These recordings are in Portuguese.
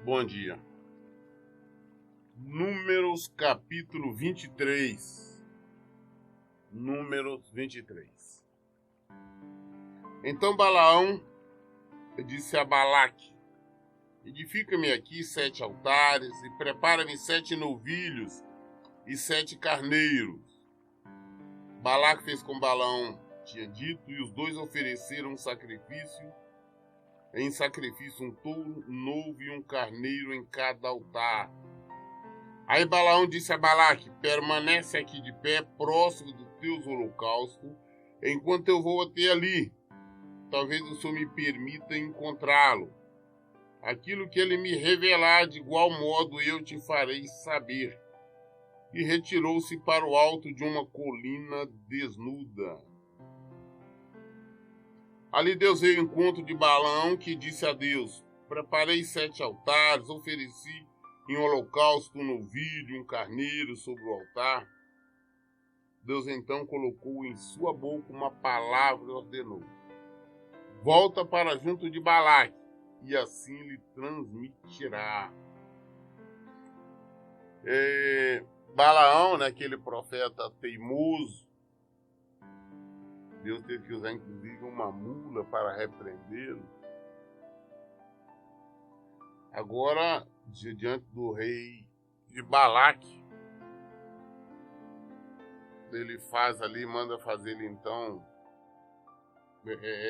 Bom dia. Números capítulo 23. Números 23. Então Balaão disse a Balaque: edifica-me aqui 7 altares e prepara-me 7 novilhos e 7 carneiros. Balaque fez como Balaão tinha dito, e os dois ofereceram um sacrifício um touro novo e um carneiro em cada altar. Aí Balaão disse a Balaque: permanece aqui de pé, próximo dos teus holocaustos, enquanto eu vou até ali. Talvez o Senhor me permita encontrá-lo. Aquilo que ele me revelar, de igual modo eu te farei saber. E retirou-se para o alto de uma colina desnuda. Ali Deus veio ao encontro de Balaão, que disse a Deus: preparei 7 altares, ofereci em holocausto um novilho, um carneiro sobre o altar. Deus então colocou em sua boca uma palavra e ordenou: volta para junto de Balaque, e assim lhe transmitirá. Balaão, né, aquele profeta teimoso, Deus teve que usar inclusive uma mula para repreendê-lo. Agora, diante do rei de Balaque, ele faz ali, manda fazer ele então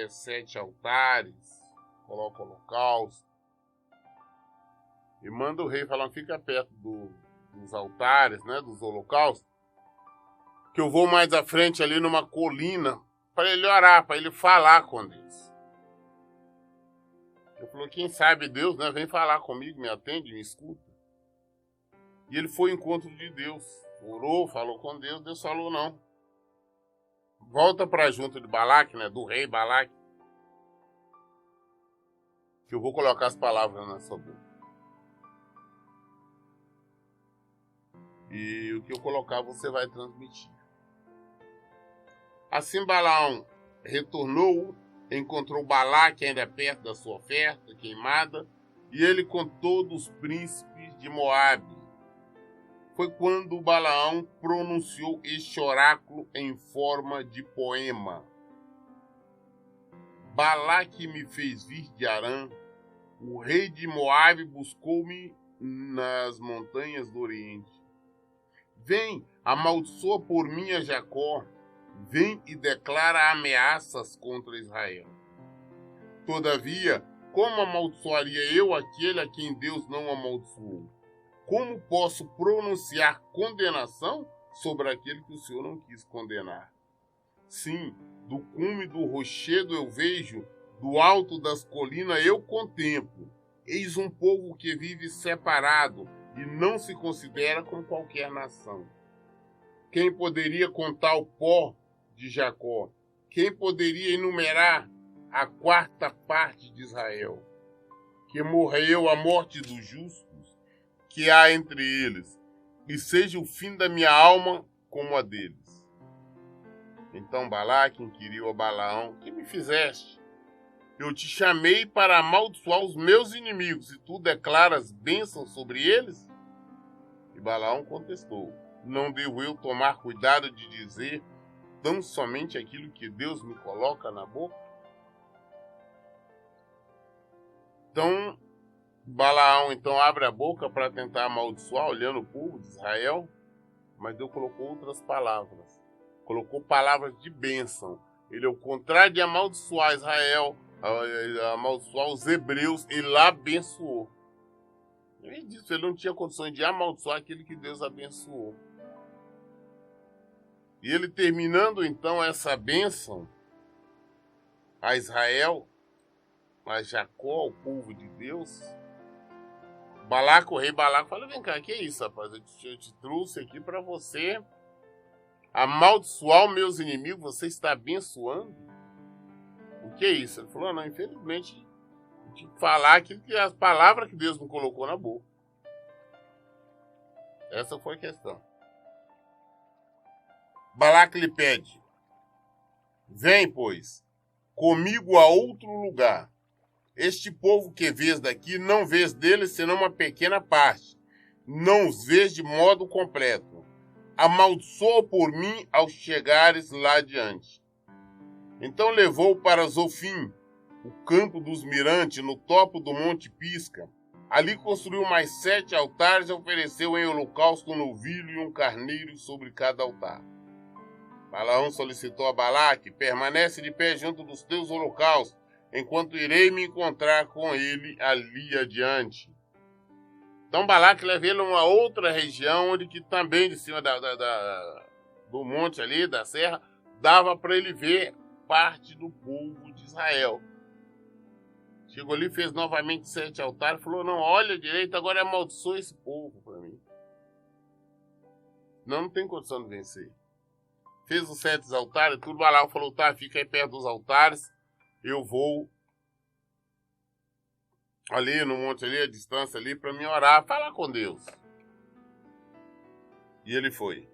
7 altares, coloca holocausto, e manda o rei falar: fica perto dos altares, né, dos holocaustos, que eu vou mais à frente ali numa colina para ele orar, para ele falar com Deus. Ele falou: quem sabe Deus, né, vem falar comigo, me atende, me escuta. E ele foi ao encontro de Deus, orou, falou com Deus. Deus falou: não, volta para junto de Balaque, né, do rei Balaque, que eu vou colocar as palavras na sua boca. E o que eu colocar você vai transmitir. Assim Balaão retornou, encontrou Balaque ainda perto da sua oferta queimada, e ele com todos os príncipes de Moabe. Foi quando Balaão pronunciou este oráculo em forma de poema: Balaque me fez vir de Arã, o rei de Moabe buscou-me nas montanhas do Oriente. Vem, amaldiçoa por mim a Jacó, vem e declara ameaças contra Israel. Todavia, como amaldiçoaria eu aquele a quem Deus não amaldiçoou? Como posso pronunciar condenação sobre aquele que o Senhor não quis condenar? Sim, do cume do rochedo eu vejo, do alto das colinas eu contemplo. Eis um povo que vive separado e não se considera como qualquer nação. Quem poderia contar o pó de Jacó? Quem poderia enumerar a 4ª parte de Israel? Que morreu a morte dos justos, que há entre eles, e seja o fim da minha alma como a deles. Então Balaque inquiriu a Balaão: que me fizeste? Eu te chamei para amaldiçoar os meus inimigos, e tu declaras bênção sobre eles? E Balaão contestou: não devo eu tomar cuidado de dizer tão somente aquilo que Deus me coloca na boca? Então, Balaão então abre a boca para tentar amaldiçoar, olhando o povo de Israel, mas Deus colocou outras palavras. Colocou palavras de bênção. Ele, ao contrário de amaldiçoar Israel, amaldiçoar os hebreus, ele lá abençoou. Ele disse, ele não tinha condições de amaldiçoar aquele que Deus abençoou. E ele, terminando então essa bênção a Israel, a Jacó, o povo de Deus, Balaque, o rei Balaque, fala: vem cá, que é isso, rapaz? Eu te trouxe aqui para você amaldiçoar os meus inimigos, você está abençoando? O que é isso? Ele falou: não, infelizmente, eu tinha que falar aquilo que as palavras que Deus me colocou na boca. Essa foi a questão. Balaque lhe pede: vem, pois, comigo a outro lugar. Este povo que vês daqui, não vês deles senão uma pequena parte. Não os vês de modo completo. Amaldiçoa por mim ao chegares lá adiante. Então levou para Zofim, o campo dos mirantes, no topo do Monte Pisca. Ali construiu mais 7 altares e ofereceu em holocausto um novilho e um carneiro sobre cada altar. Balaão solicitou a Balaque: permanece de pé junto dos teus holocaustos, enquanto irei me encontrar com ele ali adiante. Então Balaque leva ele a uma outra região, onde que também de cima do monte ali, da serra, dava para ele ver parte do povo de Israel. Chegou ali, fez novamente 7 altares, falou: não, olha direito, agora amaldiçoa esse povo para mim. Não tem condição de vencer. Fez os 7 altares, tudo. Balaão falou: tá, fica aí perto dos altares, eu vou ali no monte ali, a distância ali, para me orar, falar com Deus. E ele foi.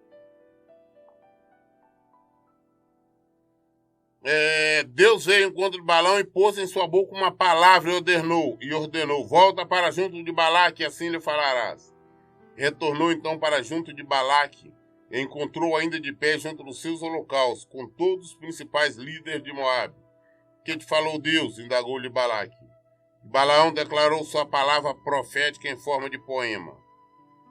Deus veio ao encontro de Balaão e pôs em sua boca uma palavra e ordenou: volta para junto de Balaque, e assim lhe falarás. Retornou então para junto de Balaque, e encontrou ainda de pé junto dos seus holocaustos, com todos os principais líderes de Moabe. Que te falou Deus? Indagou-lhe Balaque. Balaão declarou sua palavra profética em forma de poema.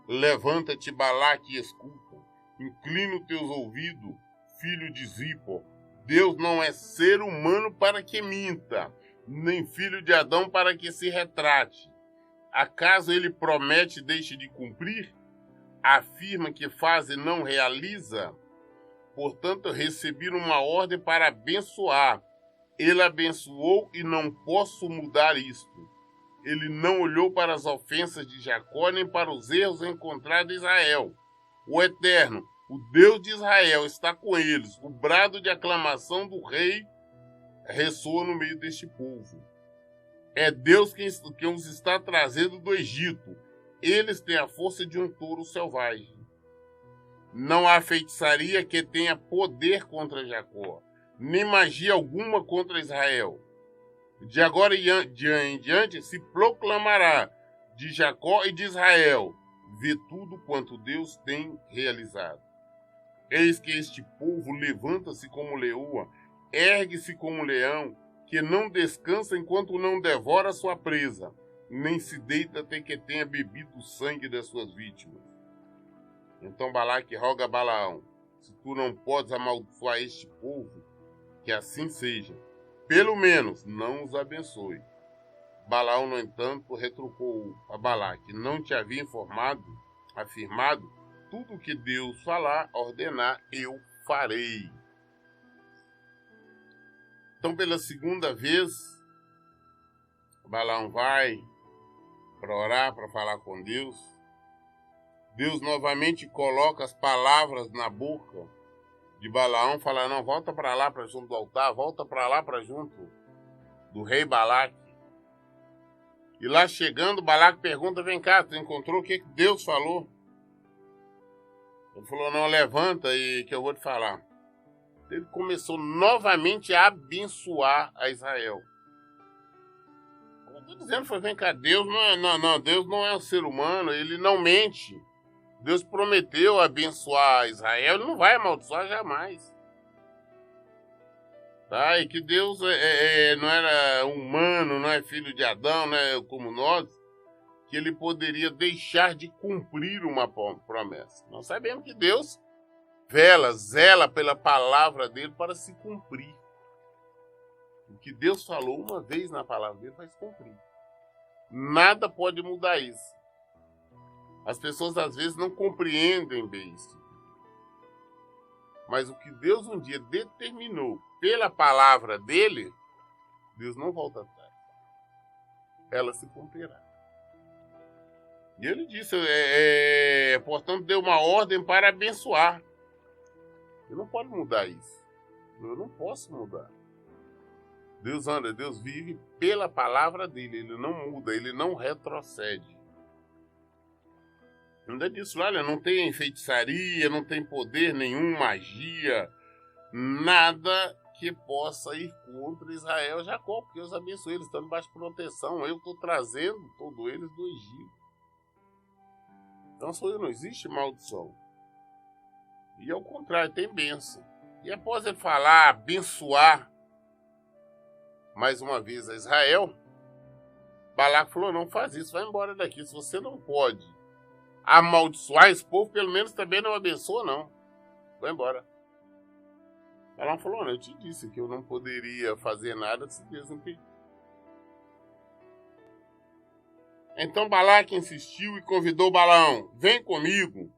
Levanta-te, Balaque, e escuta. Inclina os teus ouvidos, filho de Zippor. Deus não é ser humano para que minta, nem filho de Adão para que se retrate. Acaso ele promete e deixe de cumprir? Afirma que faz e não realiza? Portanto, recebi uma ordem para abençoar. Ele abençoou e não posso mudar isto. Ele não olhou para as ofensas de Jacó, nem para os erros encontrados em Israel. O Eterno, o Deus de Israel, está com eles. O brado de aclamação do rei ressoa no meio deste povo. É Deus quem os está trazendo do Egito. Eles têm a força de um touro selvagem. Não há feitiçaria que tenha poder contra Jacó, nem magia alguma contra Israel. De agora em diante se proclamará de Jacó e de Israel: vê tudo quanto Deus tem realizado. Eis que este povo levanta-se como leoa, ergue-se como leão, que não descansa enquanto não devora sua presa, nem se deita até que tenha bebido o sangue das suas vítimas. Então Balaque roga a Balaão: se tu não podes amaldiçoar este povo, que assim seja, pelo menos não os abençoe. Balaão, no entanto, retrucou a Balaque: não te havia afirmado, tudo que Deus falar, ordenar, eu farei. Então, pela segunda vez, Balaão vai para orar, para falar com Deus. Deus novamente coloca as palavras na boca de Balaão, fala: não, volta para lá, para junto do altar, volta para lá, para junto do rei Balaque. E lá chegando, Balaque pergunta: vem cá, tu encontrou o que Deus falou? Ele falou: não, levanta e que eu vou te falar. Ele começou novamente a abençoar a Israel. Eu estou dizendo, foi: vem cá, Deus Deus não é um ser humano, ele não mente. Deus prometeu abençoar Israel, ele não vai amaldiçoar jamais. Tá? E que Deus não era humano, não é filho de Adão, não é como nós, que ele poderia deixar de cumprir uma promessa. Nós sabemos que Deus zela pela palavra dele para se cumprir. O que Deus falou uma vez na palavra dele vai se cumprir. Nada pode mudar isso. As pessoas às vezes não compreendem bem isso. Mas o que Deus um dia determinou pela palavra dele, Deus não volta atrás. Ela se cumprirá. E ele disse, portanto, deu uma ordem para abençoar. Ele não pode mudar isso. Eu não posso mudar. Deus anda, Deus vive pela palavra dele. Ele não muda, ele não retrocede. Ainda disse, olha, não tem feitiçaria, não tem poder nenhum, magia, nada que possa ir contra Israel e Jacó, porque eu os abençoei, eles estão debaixo de proteção, eu estou trazendo todos eles do Egito. Então não existe maldição. E ao contrário, tem bênção. E após ele falar, abençoar mais uma vez a Israel, Balaque falou, não faz isso, vai embora daqui. Se você não pode amaldiçoar esse povo, pelo menos também não abençoa, não. Vai embora. Balaão falou, não, eu te disse que eu não poderia fazer nada se Deus não pedir. Então Balaque insistiu e convidou Balaão, vem comigo.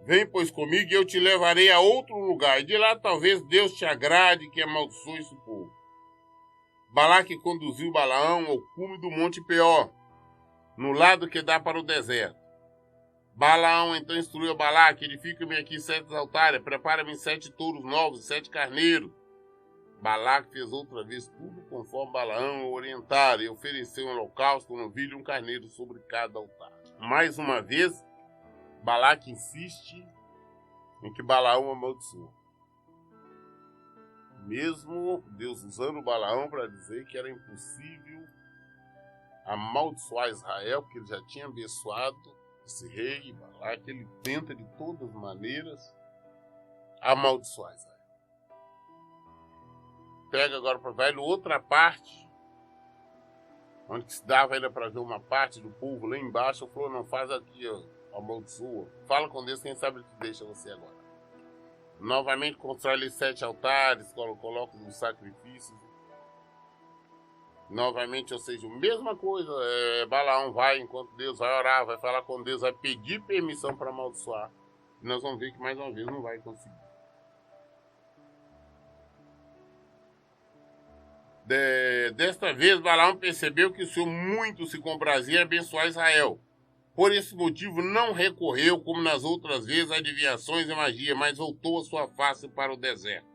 Vem, pois, comigo e eu te levarei a outro lugar. E de lá talvez Deus te agrade que amaldiçoe esse povo. Balaque conduziu Balaão ao cume do Monte Peor, no lado que dá para o deserto. Balaão então instruiu a Balaque, edifica-me aqui 7 altares, prepara-me 7 touros novos, 7 carneiros. Balaque fez outra vez tudo conforme Balaão o orientara e ofereceu um holocausto, um novilho e um carneiro sobre cada altar. Mais uma vez, Balaque insiste em que Balaão amaldiçoa. Mesmo Deus usando Balaão para dizer que era impossível amaldiçoar Israel, porque ele já tinha abençoado esse rei, Balaque, ele tenta de todas as maneiras amaldiçoar Israel. Pega agora para velho outra parte, onde que se dava ainda para ver uma parte do povo lá embaixo, ele falou, não faz aqui, amaldiçoa. Fala com Deus, quem sabe ele te deixa você agora. Novamente constrói ali 7 altares, coloca os sacrifícios. Novamente, ou seja, a mesma coisa, Balaão vai, enquanto Deus vai orar, vai falar com Deus, vai pedir permissão para amaldiçoar. E nós vamos ver que mais uma vez não vai conseguir. Desta vez, Balaão percebeu que o Senhor muito se comprazia em abençoar Israel. Por esse motivo, não recorreu, como nas outras vezes, a adivinhações e magia, mas voltou a sua face para o deserto.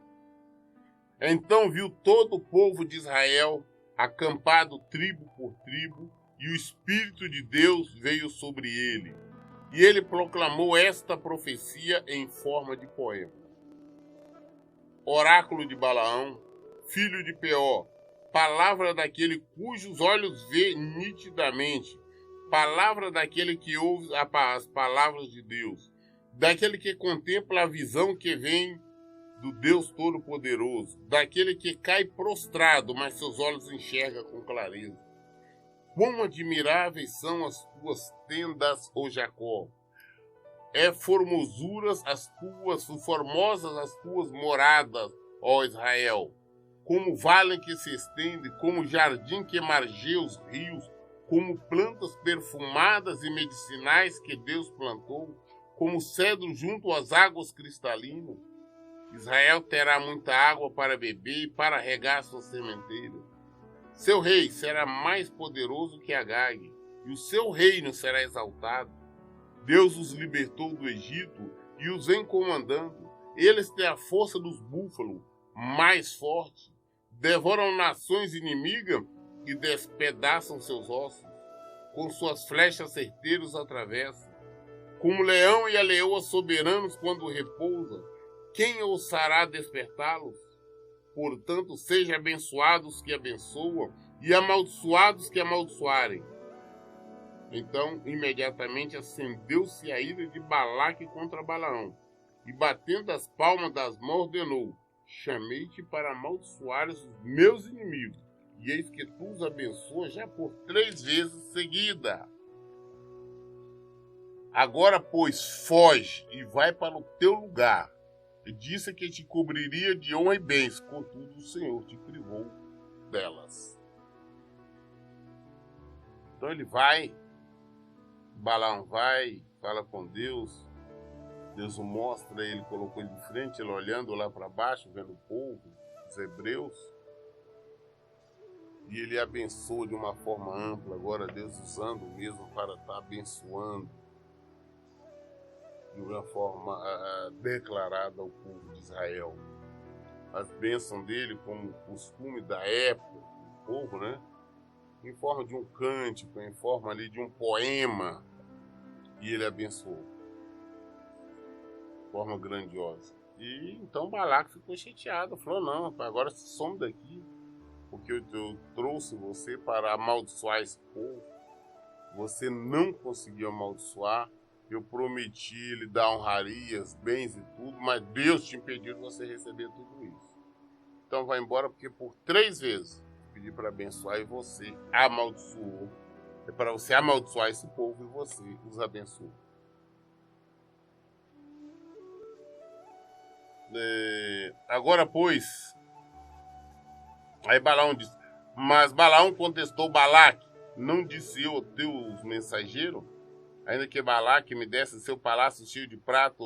Então viu todo o povo de Israel acampado tribo por tribo, e o Espírito de Deus veio sobre ele. E ele proclamou esta profecia em forma de poema. Oráculo de Balaão, filho de Peor, palavra daquele cujos olhos vê nitidamente, palavra daquele que ouve as palavras de Deus, daquele que contempla a visão que vem do Deus Todo-Poderoso, daquele que cai prostrado, mas seus olhos enxergam com clareza. Quão admiráveis são as tuas tendas, ó Jacó! Formosas as tuas moradas, ó Israel! Como vale que se estende, como jardim que margeia os rios, como plantas perfumadas e medicinais que Deus plantou, como cedro junto às águas cristalinas. Israel terá muita água para beber e para regar sua sementeira. Seu rei será mais poderoso que Agag, e o seu reino será exaltado. Deus os libertou do Egito e os vem comandando. Eles têm a força dos búfalos, mais forte. Devoram nações inimigas e despedaçam seus ossos. Com suas flechas certeiras atravessam. Como o leão e a leoa soberanos quando repousam, quem ousará despertá-los? Portanto, sejam abençoados que abençoam e amaldiçoados que amaldiçoarem. Então, imediatamente acendeu-se a ira de Balaque contra Balaão, e batendo as palmas das mãos ordenou, chamei-te para amaldiçoares os meus inimigos, e eis que tu os abençoas já por 3 vezes seguida. Agora, pois, foge e vai para o teu lugar. E disse que te cobriria de honra e bens, contudo o Senhor te privou delas. Então ele vai, Balaão vai, fala com Deus, Deus o mostra, ele colocou ele de frente, ele olhando lá para baixo, vendo o povo, os hebreus, e ele abençoa de uma forma ampla, agora Deus usando mesmo para estar abençoando de uma forma declarada ao povo de Israel. As bênçãos dele, como costume da época, do povo, né? em forma de um cântico, em forma ali de um poema, e ele abençoou. De forma grandiosa. E então Balaque ficou chateado, falou, não, agora some daqui, porque eu trouxe você para amaldiçoar esse povo. Você não conseguiu amaldiçoar, eu prometi lhe dar honrarias, bens e tudo, mas Deus te impediu de você receber tudo isso. Então vai embora, porque por 3 vezes pedi para abençoar e você amaldiçoou. É para você amaldiçoar esse povo e você os abençoou. Agora, pois, aí Balaão disse, mas Balaão contestou Balaque, não disse eu, teus mensageiros, ainda que Balaque me desse seu palácio cheio de prata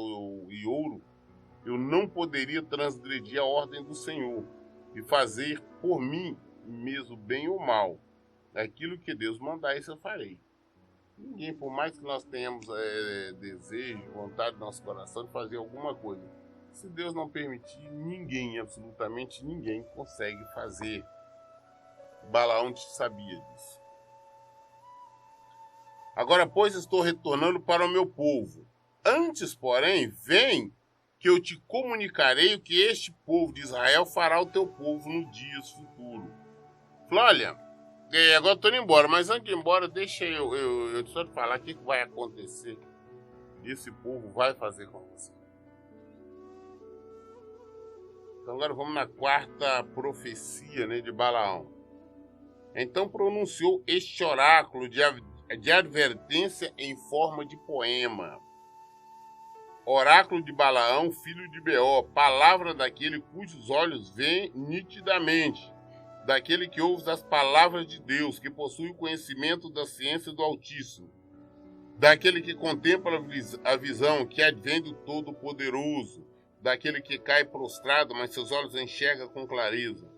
e ouro, eu não poderia transgredir a ordem do Senhor e fazer por mim mesmo bem ou mal. Aquilo que Deus mandar, isso eu farei. Ninguém, por mais que nós tenhamos desejo, vontade no nosso coração de fazer alguma coisa, se Deus não permitir, ninguém, absolutamente ninguém, consegue fazer. Balaão sabia disso. Agora, pois, estou retornando para o meu povo. Antes, porém, vem que eu te comunicarei o que este povo de Israel fará ao teu povo no dias futuro. Falei, olha, agora estou indo embora, mas antes de ir embora, deixa eu só te falar o que vai acontecer. Esse povo vai fazer com você. Então agora vamos na 4ª profecia, né, de Balaão. Então pronunciou este oráculo de advertência em forma de poema. Oráculo de Balaão, filho de Beó, palavra daquele cujos olhos veem nitidamente, daquele que ouve as palavras de Deus, que possui o conhecimento da ciência do Altíssimo, daquele que contempla a visão que advém do Todo-Poderoso, daquele que cai prostrado, mas seus olhos enxergam com clareza.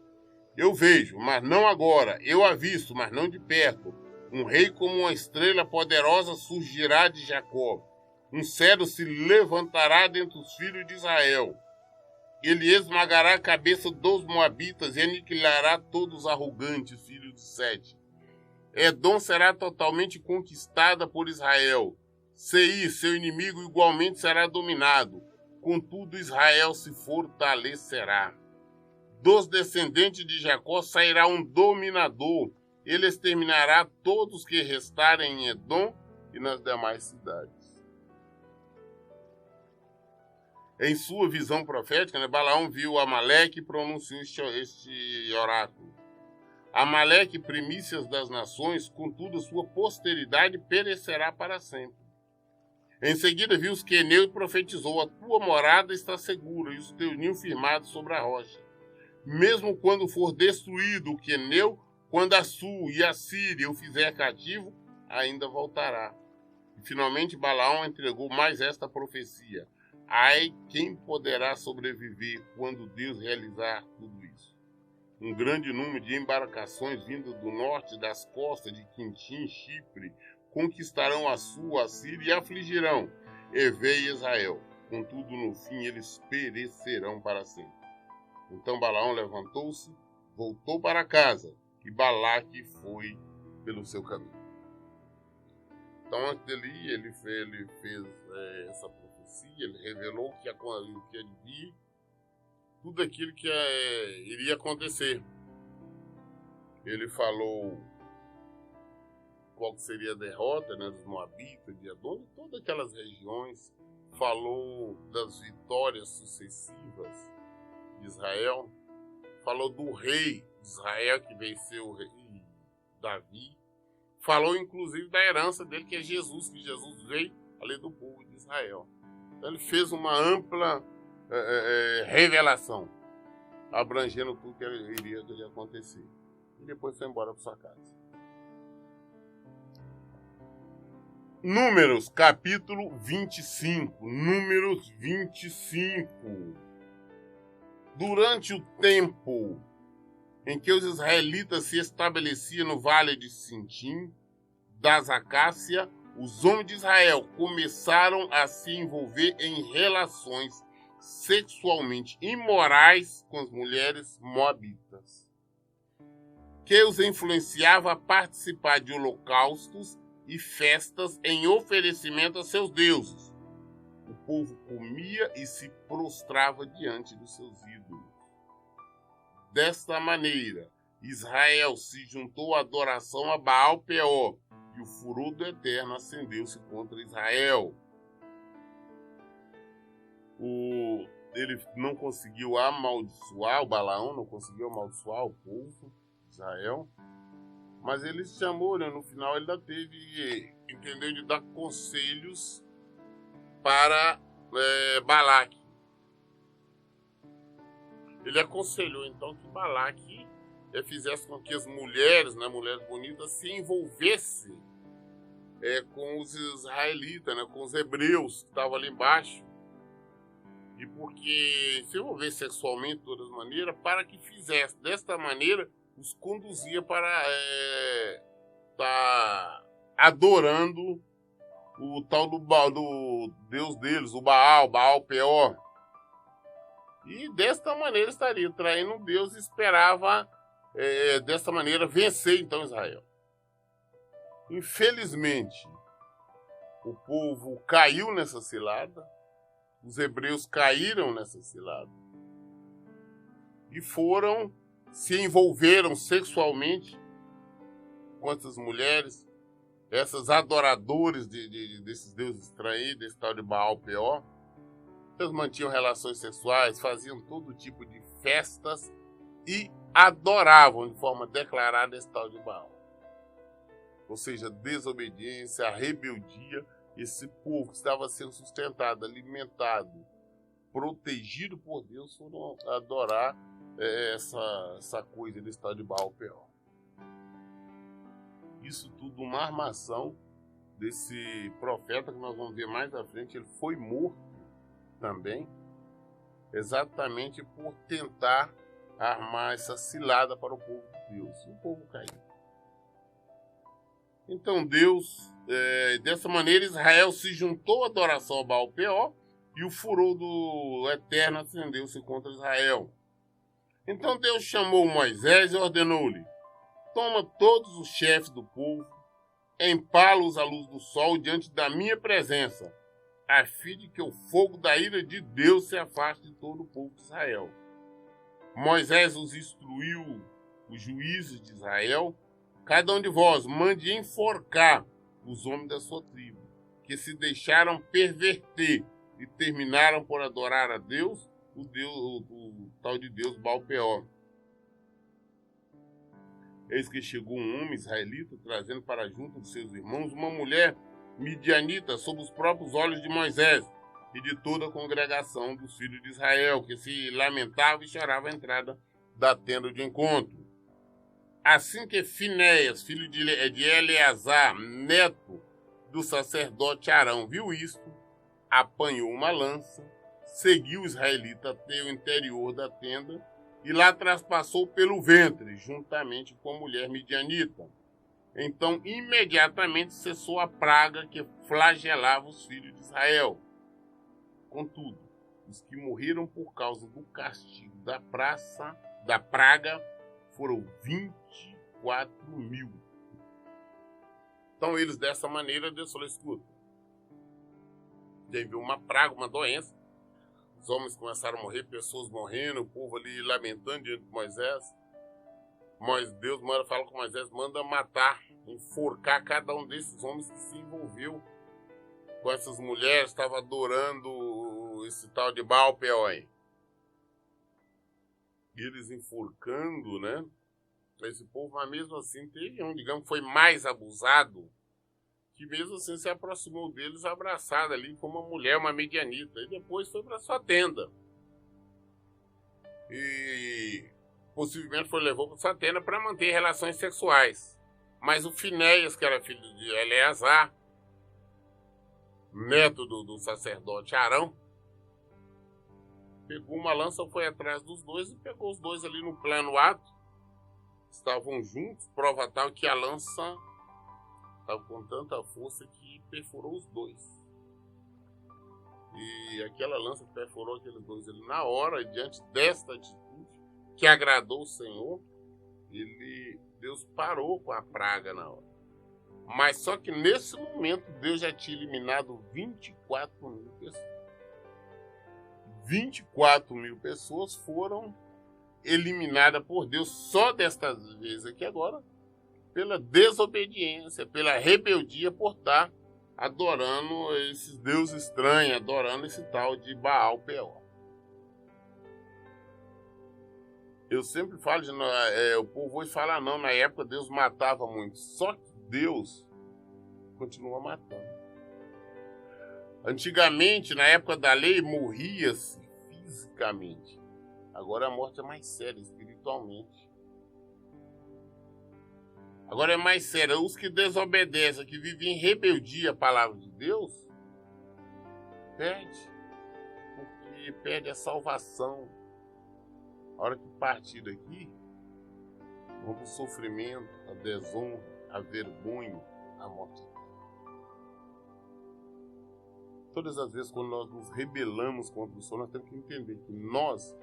Eu vejo, mas não agora, eu avisto, mas não de perto. Um rei como uma estrela poderosa surgirá de Jacó. Um cedro se levantará dentre os filhos de Israel. Ele esmagará a cabeça dos moabitas e aniquilará todos os arrogantes, filhos de Sete. Edom será totalmente conquistada por Israel. Seir, seu inimigo, igualmente será dominado. Contudo, Israel se fortalecerá. Dos descendentes de Jacó sairá um dominador. Ele exterminará todos que restarem em Edom e nas demais cidades. Em sua visão profética, né, Balaão viu Amaleque e pronunciou este oráculo. Amaleque, primícias das nações, contudo sua posteridade perecerá para sempre. Em seguida viu os queneus e profetizou, a tua morada está segura e os teus ninhos firmados sobre a rocha. Mesmo quando for destruído o queneu, quando a Sul e a Síria o fizer cativo, ainda voltará. E finalmente Balaão entregou mais esta profecia. Ai, quem poderá sobreviver quando Deus realizar tudo isso? Um grande número de embarcações vindas do norte das costas de Quintim, Chipre, conquistarão a Sul, a Síria e afligirão Evê e Israel. Contudo, no fim, eles perecerão para sempre. Então Balaão levantou-se, voltou para casa, e Balaque foi pelo seu caminho. Então, antes dele ir, ele fez essa profecia, ele revelou que ia vir, tudo aquilo que iria acontecer. Ele falou qual seria a derrota, né, dos Moabitas, de Edom, de todas aquelas regiões. Falou das vitórias sucessivas de Israel. Falou do rei de Israel que venceu o rei Davi. Falou inclusive da herança dele, que é Jesus, que Jesus veio ali do povo de Israel. Então ele fez uma ampla revelação, abrangendo tudo que iria acontecer. E depois foi embora para sua casa. Números, capítulo 25. Números 25. Durante o tempo em que os israelitas se estabeleciam no vale de Sintim, das Acácia, os homens de Israel começaram a se envolver em relações sexualmente imorais com as mulheres moabitas, que os influenciava a participar de holocaustos e festas em oferecimento a seus deuses. O povo comia e se prostrava diante dos seus ídolos. Desta maneira, Israel se juntou à adoração a Baal-Peor, e o furor do Eterno acendeu-se contra Israel. Ele não conseguiu amaldiçoar, o Balaão não conseguiu amaldiçoar o povo de Israel, mas ele chamou, né? No final ele ainda teve, entendeu, de dar conselhos para Balaque. Ele aconselhou então que Balaque fizesse com que as mulheres, né, mulheres bonitas, se envolvessem com os israelitas, né, com os hebreus que estavam ali embaixo. E porque se envolvesse sexualmente de todas as maneiras, para que fizesse. Desta maneira, os conduzia para estar adorando o tal do Deus deles, o Baal-Peor. E desta maneira estaria traindo Deus e esperava, desta maneira, vencer então Israel. Infelizmente, o povo caiu nessa cilada, os hebreus caíram nessa cilada e se envolveram sexualmente com essas mulheres, essas adoradores desses deuses estranhos, desse tal de Baal-Peor. Eles mantinham relações sexuais, faziam todo tipo de festas e adoravam de forma declarada esse tal de Baal. Ou seja, desobediência, rebeldia. Esse povo que estava sendo sustentado, alimentado, protegido por Deus, foram adorar essa coisa desse tal de Baal-Peor. Isso tudo uma armação desse profeta que nós vamos ver mais à frente. Ele foi morto também, exatamente por tentar armar essa cilada para o povo de Deus. E o povo caiu. Então Deus, dessa maneira, Israel se juntou à adoração a Baal-Peor e o furor do Eterno acendeu-se contra Israel. Então Deus chamou Moisés e ordenou-lhe: toma todos os chefes do povo, empala-os à luz do sol diante da minha presença, a fim de que o fogo da ira de Deus se afaste de todo o povo de Israel. Moisés os instruiu, os juízes de Israel: cada um de vós mande enforcar os homens da sua tribo, que se deixaram perverter e terminaram por adorar a Deus, o tal de Deus Baal-Peor. Eis que chegou um homem israelita, trazendo para junto de seus irmãos uma mulher midianita sob os próprios olhos de Moisés e de toda a congregação dos filhos de Israel, que se lamentava e chorava à entrada da tenda de encontro. Assim que Finéias, filho de Eleazar, neto do sacerdote Arão, viu isto, apanhou uma lança, seguiu o israelita até o interior da tenda e lá traspassou pelo ventre, juntamente com a mulher midianita. Então, imediatamente cessou a praga que flagelava os filhos de Israel. Contudo, os que morreram por causa do castigo da praga foram 24.000. Então, eles dessa maneira, Deus falou: escuta, teve uma praga, uma doença, os homens começaram a morrer, pessoas morrendo, o povo ali lamentando diante de Moisés. Deus fala com Moisés: manda matar, enforcar cada um desses homens que se envolveu com essas mulheres, estava adorando esse tal de Baal-Peor. E eles enforcando, né? Esse povo, mas mesmo assim teve um, digamos, foi mais abusado, que mesmo assim se aproximou deles abraçado ali como uma mulher, uma midianita, e depois foi para sua tenda. E possivelmente levou para sua tenda para manter relações sexuais. Mas o Finéias, que era filho de Eleazar, neto do sacerdote Arão, pegou uma lança, foi atrás dos dois e pegou os dois ali no plano ato. Estavam juntos, prova tal que a lança estava com tanta força que perfurou os dois. E aquela lança perfurou aqueles dois ali na hora, diante desta atitude que agradou o Senhor. Deus parou com a praga na hora. Mas só que nesse momento Deus já tinha eliminado 24 mil pessoas. 24 mil pessoas foram eliminadas por Deus só desta vez aqui agora, pela desobediência, pela rebeldia, por estar adorando esses deuses estranhos, adorando esse tal de Baal Peor. Eu sempre falo, o povo hoje fala, não, na época Deus matava muito, só que Deus continua matando. Antigamente, na época da lei, morria-se fisicamente. Agora a morte é mais séria, espiritualmente. Agora é mais séria. Os que desobedecem, que vivem em rebeldia à palavra de Deus, perde. Porque perde a salvação. A hora que partir daqui, vamos para o sofrimento, a desonra, a vergonha, a morte. Todas as vezes quando nós nos rebelamos contra o Senhor, nós temos que entender que nós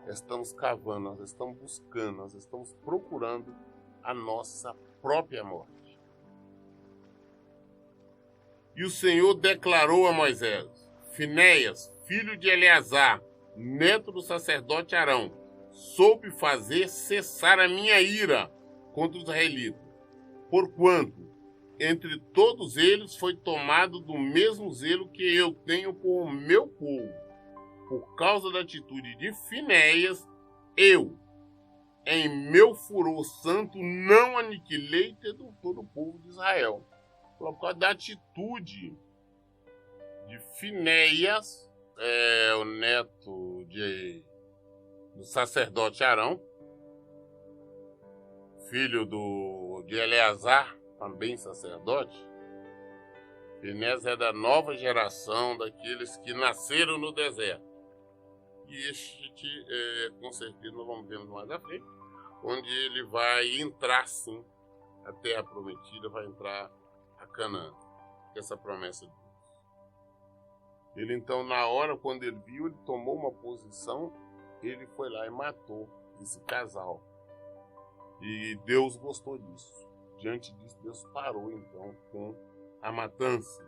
estamos cavando, nós estamos buscando, nós estamos procurando a nossa própria morte. E o Senhor declarou a Moisés: Finéias, filho de Eleazar, neto do sacerdote Arão, soube fazer cessar a minha ira contra os israelitas, porquanto entre todos eles foi tomado do mesmo zelo que eu tenho por o meu povo. Por causa da atitude de Finéias, eu, em meu furor santo, não aniquilei todo o povo de Israel. Por causa da atitude de Finéias, o neto do sacerdote Arão, filho de Eleazar, também sacerdote. Finéias é da nova geração, daqueles que nasceram no deserto. E este, com certeza, nós vamos ver mais à frente, onde ele vai entrar, sim, a terra prometida, vai entrar a Canaã. Essa promessa de Deus. Ele, então, na hora, quando ele viu, ele tomou uma posição, ele foi lá e matou esse casal. E Deus gostou disso. Diante disso, Deus parou, então, com a matança.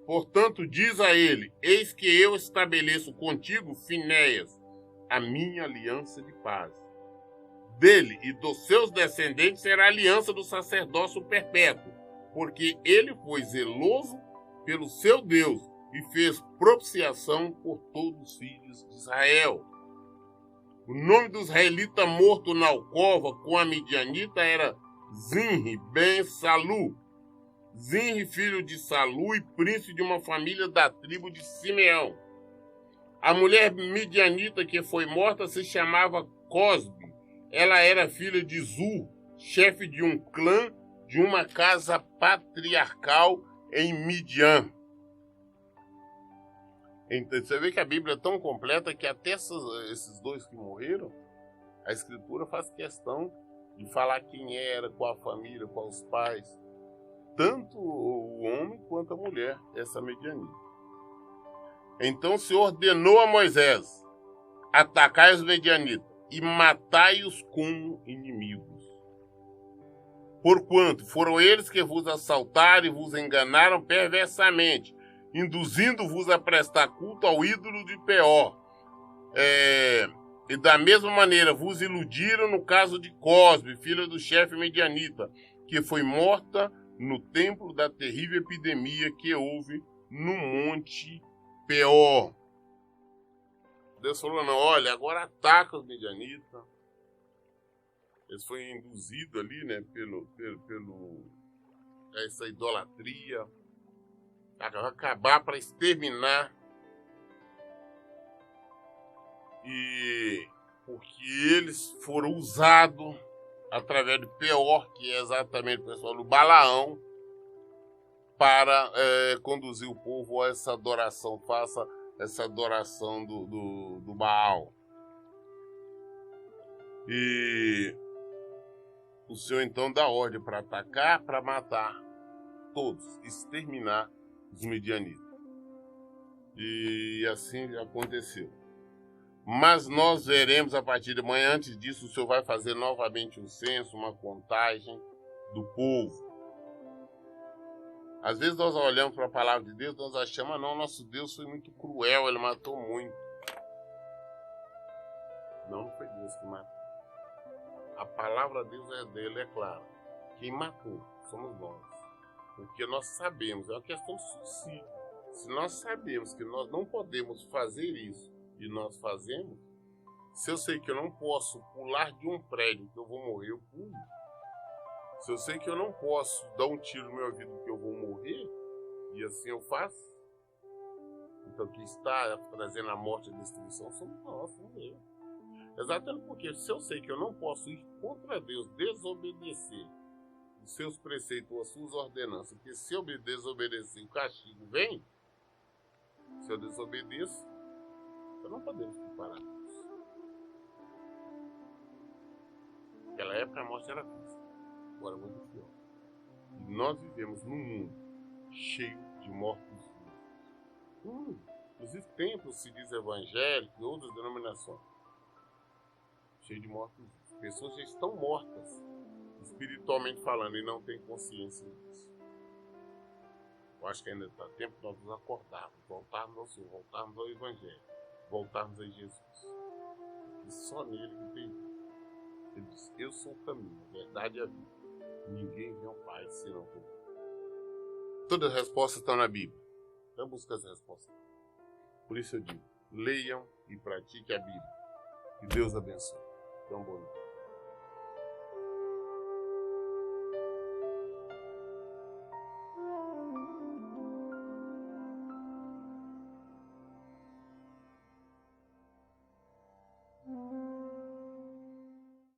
Portanto, diz a ele: eis que eu estabeleço contigo, Finéias, a minha aliança de paz. Dele e dos seus descendentes será a aliança do sacerdócio perpétuo, porque ele foi zeloso pelo seu Deus e fez propiciação por todos os filhos de Israel. O nome do israelita morto na alcova com a midianita era Zinri ben Salu. Zinri, filho de Salu e príncipe de uma família da tribo de Simeão. A mulher midianita que foi morta se chamava Cosbe. Ela era filha de Zur, chefe de um clã de uma casa patriarcal em Midian. Então, você vê que a Bíblia é tão completa que até esses dois que morreram, a Escritura faz questão de falar quem era, qual a família, quais os pais. Tanto o homem quanto a mulher, essa medianita. Então o Senhor ordenou a Moisés: atacai os medianitas e matai-os como inimigos. Porquanto foram eles que vos assaltaram e vos enganaram perversamente, induzindo-vos a prestar culto ao ídolo de Peor. E da mesma maneira vos iludiram no caso de Cosbe, filha do chefe medianita, que foi morta no templo da terrível epidemia que houve no monte Peor. Deus falou: não, olha, agora ataca os medianitas. Eles foram induzidos ali, né, pelo essa idolatria. Vai acabar para exterminar. E porque eles foram usados através do Peor, que é exatamente o pessoal do Balaão, para conduzir o povo a essa adoração, faça essa adoração do Baal. E o Senhor então dá ordem para atacar, para matar todos, exterminar os midianitas. E assim aconteceu. Mas nós veremos a partir de amanhã. Antes disso, o Senhor vai fazer novamente um censo, uma contagem do povo. Às vezes nós olhamos para a palavra de Deus, nós achamos, não, nosso Deus foi muito cruel, ele matou muito. Não foi Deus que matou. A palavra de Deus é dele, é clara. Quem matou somos nós. Porque nós sabemos, é uma questão de suicídio. Se nós sabemos que nós não podemos fazer isso e nós fazemos, se eu sei que eu não posso pular de um prédio que eu vou morrer, eu pulo. Se eu sei que eu não posso dar um tiro no meu ouvido que eu vou morrer, e assim eu faço, então quem está trazendo a morte e a destruição somos nós, somos eu. Exatamente porque se eu sei que eu não posso ir contra Deus, desobedecer os seus preceitos, as suas ordenanças, porque se eu desobedecer, o castigo vem, se eu desobedeço, eu não podemos preparar isso. Naquela época a morte era física, agora é muito pior. E nós vivemos num mundo cheio de mortos-vivos. Inclusive templos se diz evangélico e outras denominações. Cheio de mortos-vivos. Pessoas já estão mortas, espiritualmente falando, e não têm consciência disso. Eu acho que ainda está tempo de nós nos acordarmos, voltarmos ao Senhor, voltarmos ao Evangelho, voltarmos a Jesus. Porque só nele que tem vida. Ele diz, eu sou o caminho, a verdade e a vida. Ninguém vê ao Pai senão por mim. Todas as respostas estão na Bíblia. Então busca as respostas. Por isso eu digo, leiam e pratiquem a Bíblia. Que Deus abençoe. Então, bom dia.